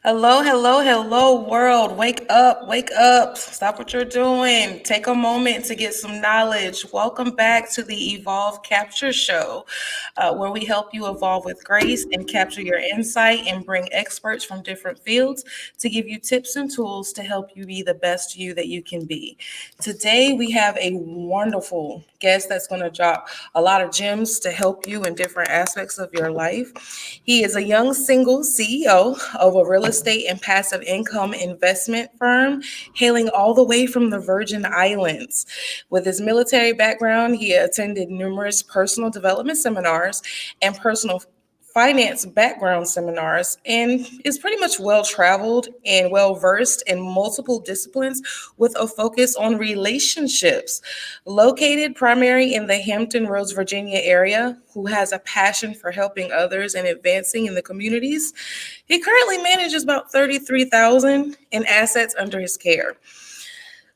Hello, hello, hello, world. Wake up, wake up. Stop what you're doing. Take a moment to get some knowledge. Welcome back to the EvolveCapture show, where we help you evolve with grace and capture your insight and bring experts from different fields to give you tips and tools to help you be the best you that you can be. Today, we have a wonderful guest that's going to drop a lot of gems to help you in different aspects of your life. He is a young single CEO of a real estate and passive income investment firm, hailing all the way from the Virgin Islands. With his military background, he attended numerous personal development seminars and personal finance background seminars and is pretty much well traveled and well versed in multiple disciplines with a focus on relationships. Located primarily in the Hampton Roads, Virginia area, who has a passion for helping others and advancing in the communities, he currently manages about 33,000 in assets under his care.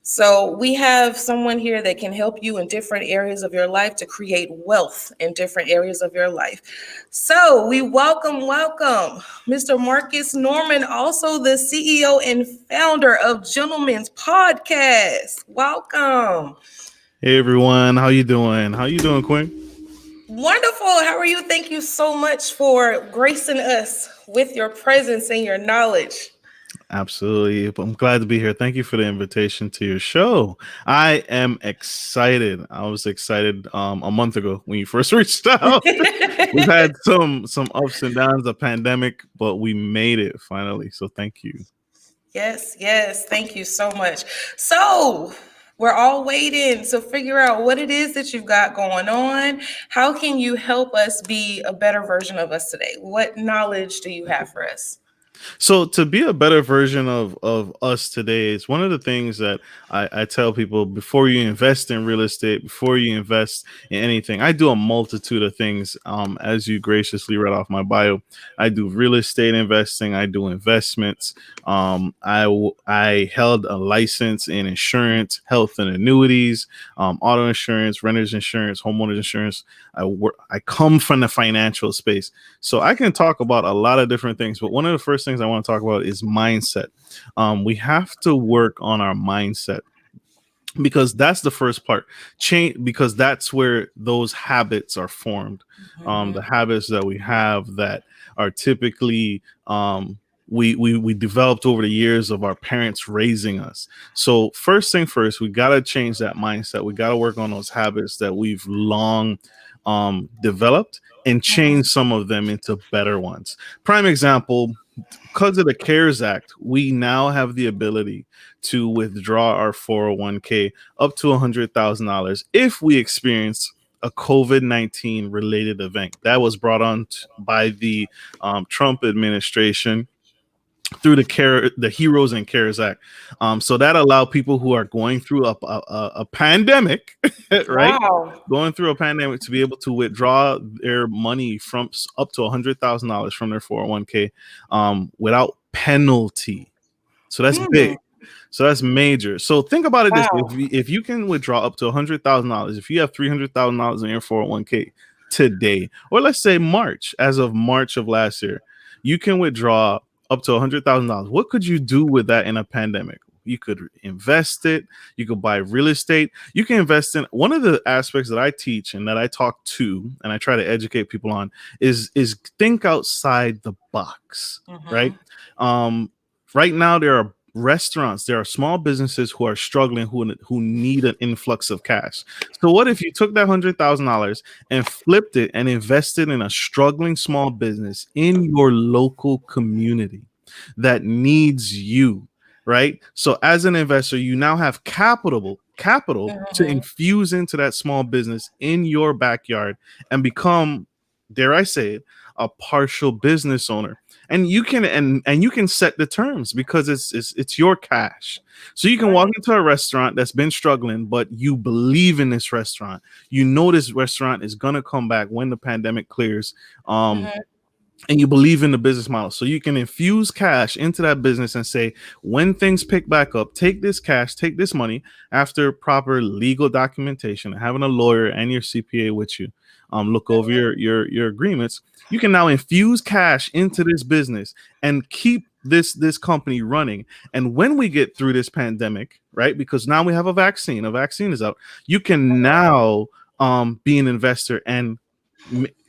So we have someone here that can help you in different areas of your life to create wealth in different areas of your life. So we welcome Mr. Marcus Norman, also the CEO and founder of Gentleman's Podcast. Welcome. Hey everyone, how you doing? How you doing, Quinn? Wonderful. How are you? Thank you so much for gracing us with your presence and your knowledge. Absolutely. I'm glad to be here. Thank you for the invitation to your show. I am excited. I was excited a month ago when you first reached out. We've had some ups and downs, a pandemic, but we made it finally. So thank you. Yes. Thank you so much. So, we're all waiting to figure out what it is that you've got going on. How can you help us be a better version of us today? What knowledge do you have for us? So to be a better version of us today is one of the things that I tell people before you invest in real estate, before you invest in anything. I do a multitude of things. As you graciously read off my bio, I do real estate investing. I do investments. I held a license in insurance, health and annuities, auto insurance, renters insurance, homeowners insurance. I come from the financial space. So I can talk about a lot of different things, but one of the first things I want to talk about is mindset. We have to work on our mindset because that's the first part. Change, because that's where those habits are formed. The habits that we have that are typically we developed over the years of our parents raising us. So first thing first, we got to change that mindset. We got to work on those habits that we've long developed and change some of them into better ones. Prime example, because of the CARES Act, we now have the ability to withdraw our 401k up to $100,000 if we experience a COVID-19 related event that was brought on by the Trump administration through the Heroes and CARES Act. So that allowed people who are going through a pandemic, right? Wow. Going through a pandemic to be able to withdraw their money from up to $100,000 from their 401k without penalty. So that's big. So that's major. So think about it this way: Wow. if you can withdraw up to $100,000, if you have $300,000 in your 401k today, or let's say March, as of March of last year, you can withdraw up to $100,000. What could you do with that in a pandemic? You could invest it. You could buy real estate. You can invest in one of the aspects that I teach and that I talk to and I try to educate people on is think outside the box, right? Right now there are restaurants, there are small businesses who are struggling, who need an influx of cash. So what if you took that $100,000 and flipped it and invested in a struggling small business in your local community that needs you, right? So as an investor, you now have capital to infuse into that small business in your backyard and become, dare I say it, a partial business owner. And you can and you can set the terms because it's your cash. So you can walk into a restaurant that's been struggling, but you believe in this restaurant. You know this restaurant is gonna come back when the pandemic clears. And you believe in the business model. So you can infuse cash into that business and say, when things pick back up, take this cash, take this money after proper legal documentation, having a lawyer and your CPA with you. Look over your agreements. You can now infuse cash into this business and keep this company running. And when we get through this pandemic, right, because now we have a vaccine is out, you can now be an investor and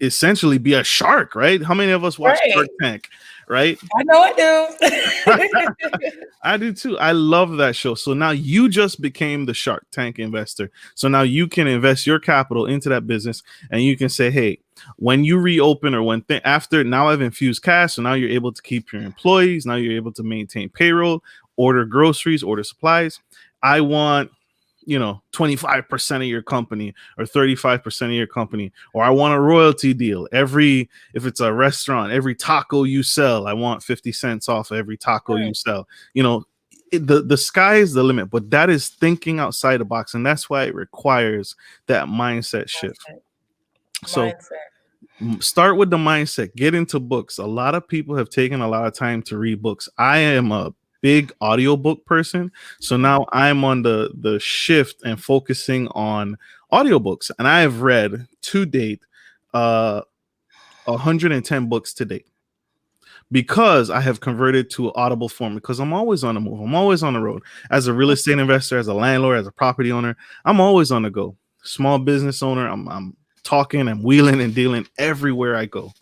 essentially be a shark, right? How many of us watch Shark Right. Tank, right? I know I do. I do too. I love that show. So now you just became the Shark Tank investor. So now you can invest your capital into that business, and you can say, hey, when you reopen or after, now I've infused cash. So now you're able to keep your employees. Now you're able to maintain payroll, order groceries, order supplies. I want 25% of your company or 35% of your company, or I want a royalty deal. If it's a restaurant, every taco you sell, I want 50 cents off every taco you Right. sell. The sky is the limit, but that is thinking outside the box. And that's why it requires that mindset shift. Mindset. So Mindset. start with the mindset, get into books. A lot of people have taken a lot of time to read books. I am a big audiobook person, so now I'm on the shift and focusing on audiobooks, and I have read to date 110 books to date, because I have converted to audible form, because I'm always on the move. I'm always on the road. As a real estate investor, as a landlord, as a property owner, I'm always on the go. Small business owner, I'm talking and wheeling and dealing everywhere I go.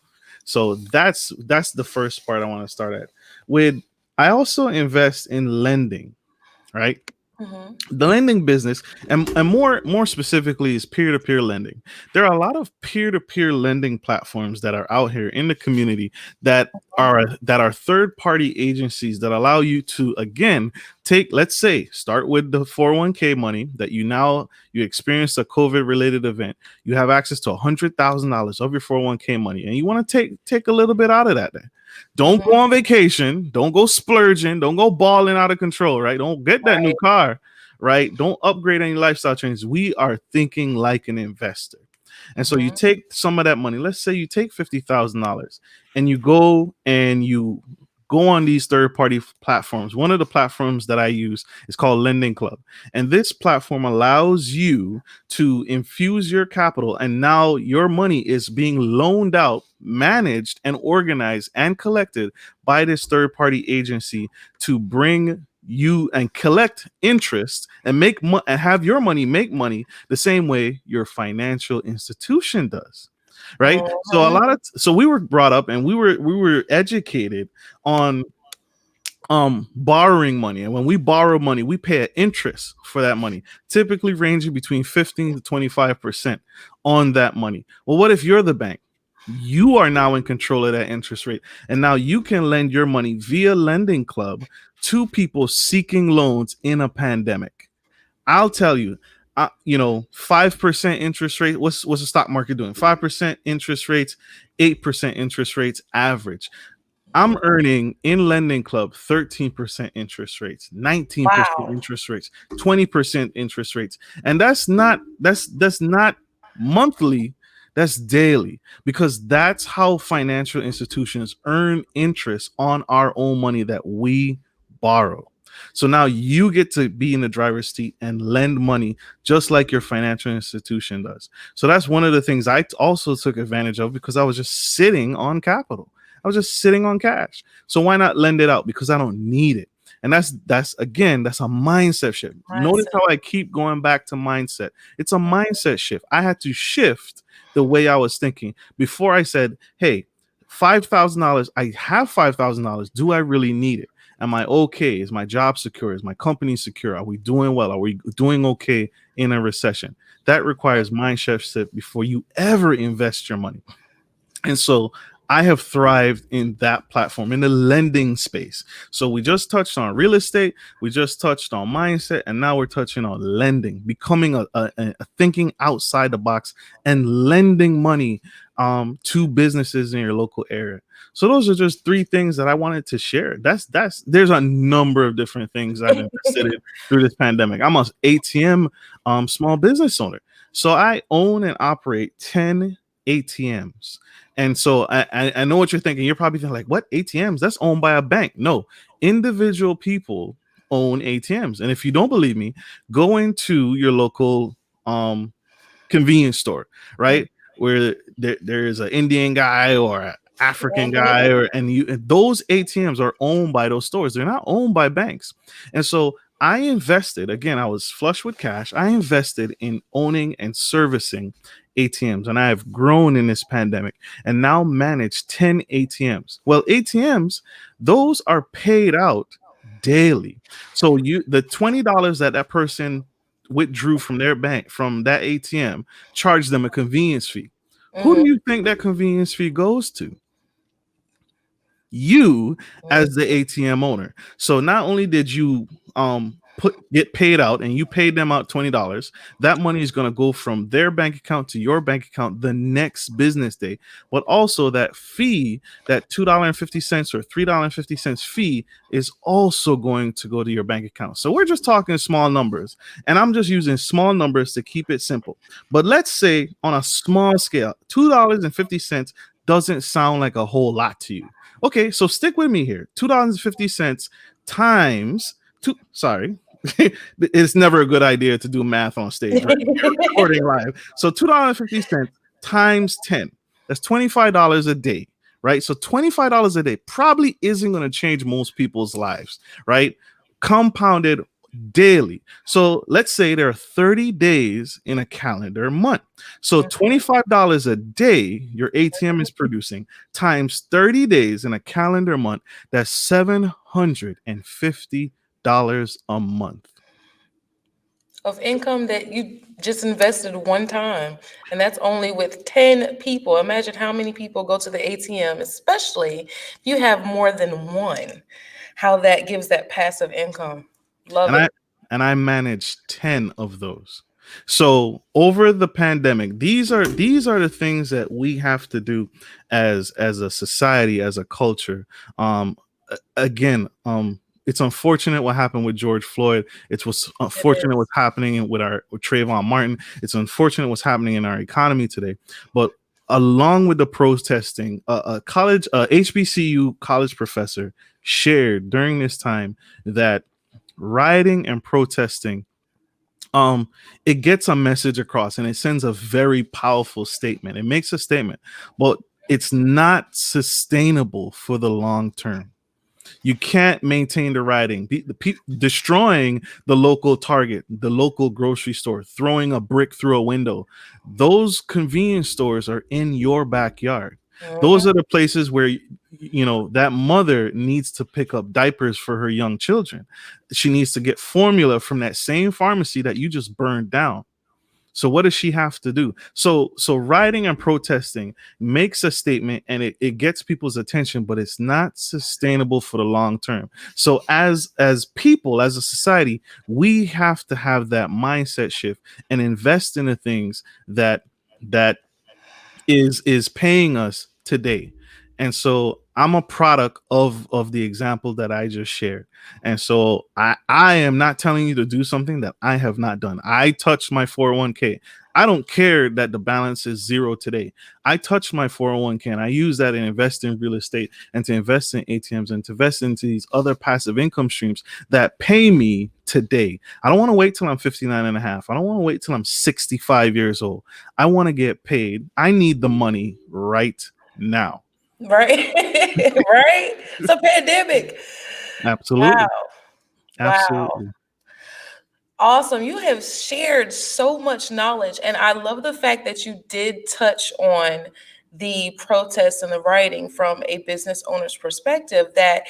So that's the first part I want to start at. With I also invest in lending, right? Mm-hmm. The lending business, and more specifically, is peer-to-peer lending. There are a lot of peer-to-peer lending platforms that are out here in the community that are third-party agencies that allow you to, again, let's say, start with the 401k money that you experienced a COVID related event. You have access to $100,000 of your 401k money, and you want to take a little bit out of that. Don't go Mm-hmm. on vacation. Don't go splurging. Don't go balling out of control, right? Don't get that new Right. car, right? Don't upgrade any lifestyle changes. We are thinking like an investor. And so you Mm-hmm. take some of that money. Let's say you take $50,000 and you go on these third party platforms. One of the platforms that I use is called Lending Club. And this platform allows you to infuse your capital, and now your money is being loaned out, managed and organized and collected by this third party agency to bring you and collect interest and and have your money make money the same way your financial institution does, right? So Mm-hmm. we were brought up and we were educated on borrowing money, and when we borrow money we pay an interest for that money, typically ranging between 15 to 25% on that money. Well, what if you're the bank? You are now in control of that interest rate, and now you can lend your money via Lending Club to people seeking loans in a pandemic. I'll tell you, 5% interest rate. What's the stock market doing? 5% interest rates, 8% interest rates average. I'm earning in Lending Club 13% interest rates, 19% Wow. interest rates, 20% interest rates. And that's not monthly, that's daily, because that's how financial institutions earn interest on our own money that we borrow. So now you get to be in the driver's seat and lend money just like your financial institution does. So that's one of the things I also took advantage of, because I was just sitting on capital. I was just sitting on cash. So why not lend it out? Because I don't need it. And that's again, that's a mindset shift. Notice Mindset. how I keep going back to mindset. It's a mindset shift. I had to shift the way I was thinking. Before I said, hey, $5,000, I have $5,000. Do I really need it? Am I okay? Is my job secure? Is my company secure? Are we doing well? Are we doing okay in a recession? That requires mindset shift before you ever invest your money. And so I have thrived in that platform, in the lending space. So we just touched on real estate, we just touched on mindset, and now we're touching on lending, becoming a thinking outside the box and lending money to businesses in your local area. So those are just three things that I wanted to share. There's a number of different things I've invested in through this pandemic. I'm an ATM small business owner. So I own and operate 10 ATMs. And so I know what you're thinking. You're probably thinking like, what, ATMs? That's owned by a bank. No, individual people own ATMs. And if you don't believe me, go into your local convenience store, right? Where there is an Indian guy or an African guy, Mhm. and those ATMs are owned by those stores. They're not owned by banks. And so I invested, again, I was flush with cash. I invested in owning and servicing ATMs, and I have grown in this pandemic and now manage 10 ATMs. Well, ATMs, those are paid out daily. So the $20 that that person withdrew from their bank, from that ATM, charged them a convenience fee. Who do Mhm. you think that convenience fee goes to? You, as the ATM owner. So not only did you get paid out, and you paid them out $20, that money is going to go from their bank account to your bank account the next business day. But also that fee, that $2.50 or $3.50 fee, is also going to go to your bank account. So we're just talking small numbers, and I'm just using small numbers to keep it simple. But let's say on a small scale, $2.50 doesn't sound like a whole lot to you. Okay, so stick with me here. $2.50 times two. Sorry, it's never a good idea to do math on stage, right? We're recording live. So $2.50 times 10. That's $25 a day, right? So $25 a day probably isn't going to change most people's lives, right? Compounded daily. So let's say there are 30 days in a calendar month. So $25 a day your ATM is producing times 30 days in a calendar month, that's $750 a month. Of income that you just invested one time. And that's only with 10 people. Imagine how many people go to the ATM, especially if you have more than one, how that gives that passive income. Love And I it. and I managed 10 of those. So over the pandemic, these are the things that we have to do as a society, as a culture. Again, it's unfortunate what happened with George Floyd. It was It unfortunate is. what's happening with Trayvon Martin. It's unfortunate what's happening in our economy today. But along with the protesting, a HBCU college professor shared during this time that rioting and protesting, um it gets a message across, and it sends a very powerful statement. It makes a statement, but it's not sustainable for the long term. You can't maintain the rioting. Destroying the local Target, the local grocery store, throwing a brick through a window. Those convenience stores are in your backyard. Those are Mhm. the places where that mother needs to pick up diapers for her young children. She needs to get formula from that same pharmacy that you just burned down. So what does she have to do? So rioting and protesting makes a statement, and it gets people's attention, but it's not sustainable for the long term. So as people, as a society, we have to have that mindset shift and invest in the things that is paying us today. And so I'm a product of the example that I just shared. And so I am not telling you to do something that I have not done. I touched my 401k. I don't care that the balance is zero today. I touched my 401k, and I use that to invest in real estate, and to invest in ATMs, and to invest into these other passive income streams that pay me today. I don't want to wait till I'm 59 and a half. I don't want to wait till I'm 65 years old. I want to get paid. I need the money right now. Right? Right? It's a pandemic. Wow. Absolutely. Wow. Absolutely. Awesome. You have shared so much knowledge. And I love the fact that you did touch on the protests and the writing from a business owner's perspective. That,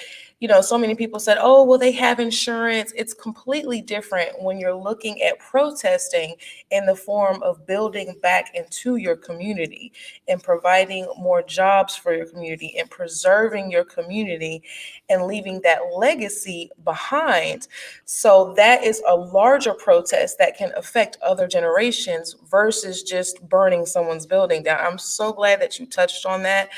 so many people said, oh, well, they have insurance. It's completely different when you're looking at protesting in the form of building back into your community and providing more jobs for your community and preserving your community and leaving that legacy behind. So that is a larger protest that can affect other generations versus just burning someone's building down. I'm so glad that you touched on that.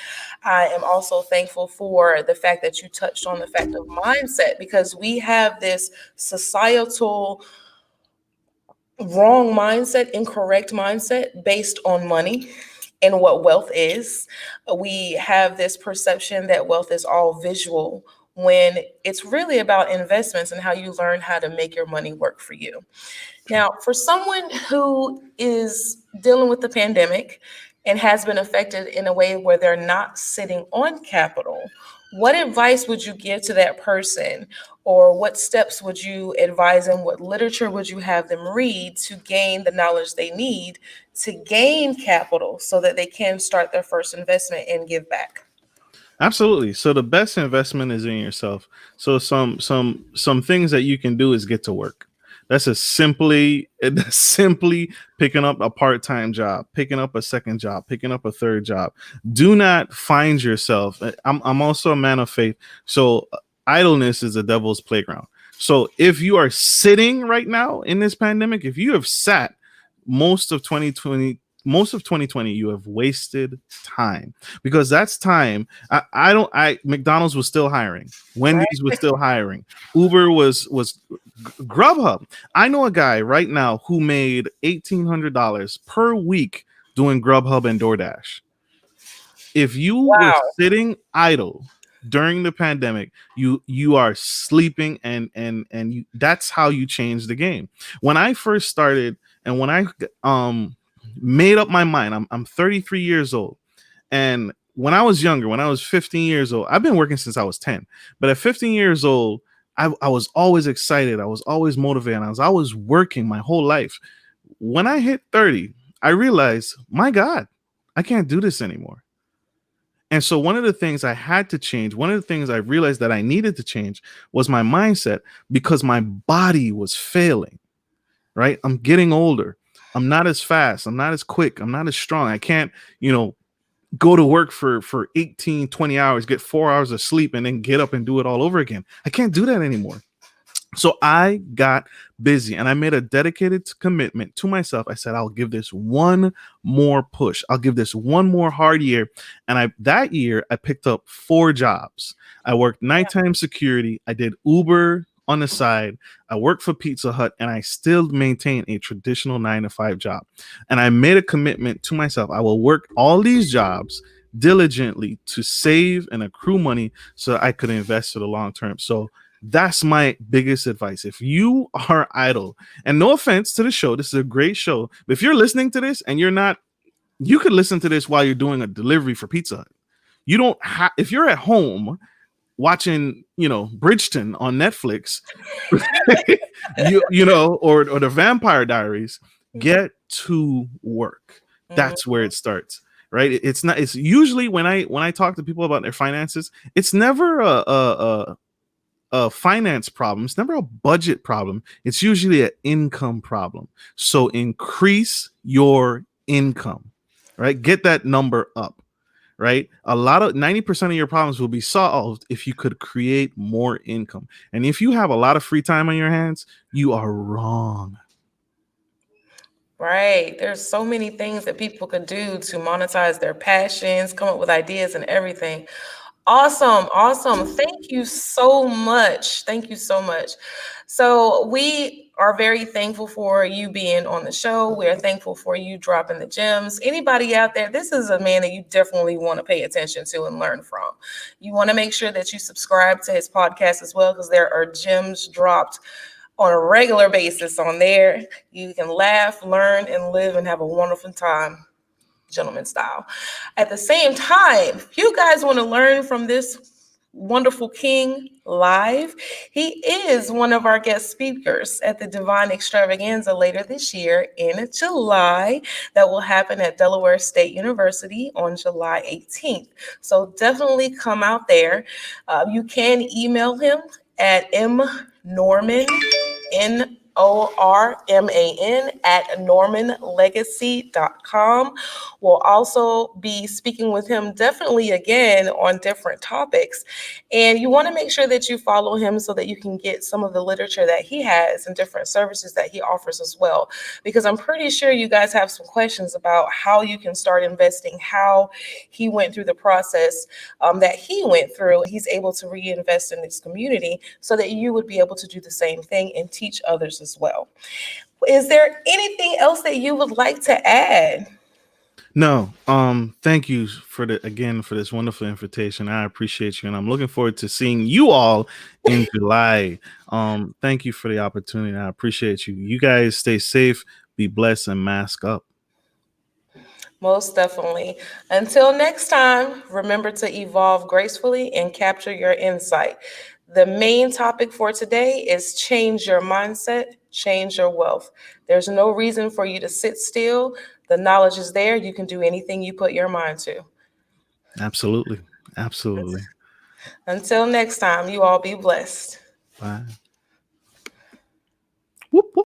I am also thankful for the fact that you touched on the fact of mindset, because we have this societal wrong mindset, incorrect mindset based on money and what wealth is. We have this perception that wealth is all visual, when it's really about investments and how you learn how to make your money work for you. Now, for someone who is dealing with the pandemic, and has been affected in a way where they're not sitting on capital, what advice would you give to that person? Or what steps would you advise them? What literature would you have them read to gain the knowledge they need to gain capital so that they can start their first investment and give back? Absolutely. So the best investment is in yourself. So some things that you can do is get to work. That's simply picking up a part-time job, picking up a second job, picking up a third job. Do not find yourself. I'm also a man of faith. So idleness is the devil's playground. So if you are sitting right now in this pandemic, if you have sat most of 2020, you have wasted time, because that's time. I McDonald's was still hiring, Right? Wendy's was still hiring, Uber was Grubhub. I know a guy right now who made $1,800 per week doing Grubhub and DoorDash. If you were Wow. sitting idle during the pandemic, you are sleeping, and you, that's how you change the game. When I first started, and when I made up my mind, I'm 33 years old, and when I was younger, when I was 15 years old, I've been working since I was 10, but at 15 years old, I was always excited, I was always motivated, I was always working my whole life. When I hit 30, I realized, my God, I can't do this anymore. And so one of the things I had to change, one of the things I realized that I needed to change, was my mindset, because my body was failing, right? I'm getting older. I'm not as fast. I'm not as quick. I'm not as strong. I can't, go to work for 18, 20 hours, get 4 hours of sleep, and then get up and do it all over again. I can't do that anymore. So I got busy, and I made a dedicated commitment to myself. I said, I'll give this one more push. I'll give this one more hard year. And that year I picked up 4 jobs. I worked nighttime security. I did Uber on the side. I worked for Pizza Hut, and I still maintain a traditional 9 to 5 job. And I made a commitment to myself. I will work all these jobs diligently to save and accrue money so that I could invest for the long term. So that's my biggest advice. If you are idle, and no offense to the show, this is a great show, but if you're listening to this and you're not, you could listen to this while you're doing a delivery for Pizza Hut. You don't have, if you're at home watching, Bridgeton on Netflix, or the Vampire Diaries, get to work. Mhm. That's where it starts. Right? It's not. It's usually when I talk to people about their finances, it's never a finance problem. It's never a budget problem. It's usually an income problem. So increase your income, right? Get that number up, right? 90% of your problems will be solved if you could create more income. And if you have a lot of free time on your hands, you are wrong. Right. There's so many things that people could do to monetize their passions, come up with ideas and everything. Awesome. Awesome. Thank you so much. Thank you so much. So, we are very thankful for you being on the show. We are thankful for you dropping the gems. Anybody out there, this is a man that you definitely want to pay attention to and learn from. You want to make sure that you subscribe to his podcast as well, because there are gems dropped on a regular basis on there. You can laugh, learn, and live and have a wonderful time, gentleman style. At the same time, if you guys want to learn from this wonderful king live, he is one of our guest speakers at the Divine Extravaganza later this year in July. That will happen at Delaware State University on July 18th. So definitely come out there. You can email him at mnorman, NORMAN, at normanlegacy.com. We'll also be speaking with him definitely again on different topics. And you want to make sure that you follow him so that you can get some of the literature that he has and different services that he offers as well. Because I'm pretty sure you guys have some questions about how you can start investing, how he went through the process that he went through. He's able to reinvest in this community so that you would be able to do the same thing and teach others as well. Is there anything else that you would like to add? No, thank you for this wonderful invitation. I appreciate you, and I'm looking forward to seeing you all in July. Thank you for the opportunity. I appreciate you. You guys stay safe, be blessed, and mask up. Most definitely. Until next time, remember to evolve gracefully and capture your insight. The main topic for today is change your mindset, change your wealth. There's no reason for you to sit still. The knowledge is there. You can do anything you put your mind to. Absolutely. Absolutely. Until next time, you all be blessed. Bye. Whoop, whoop.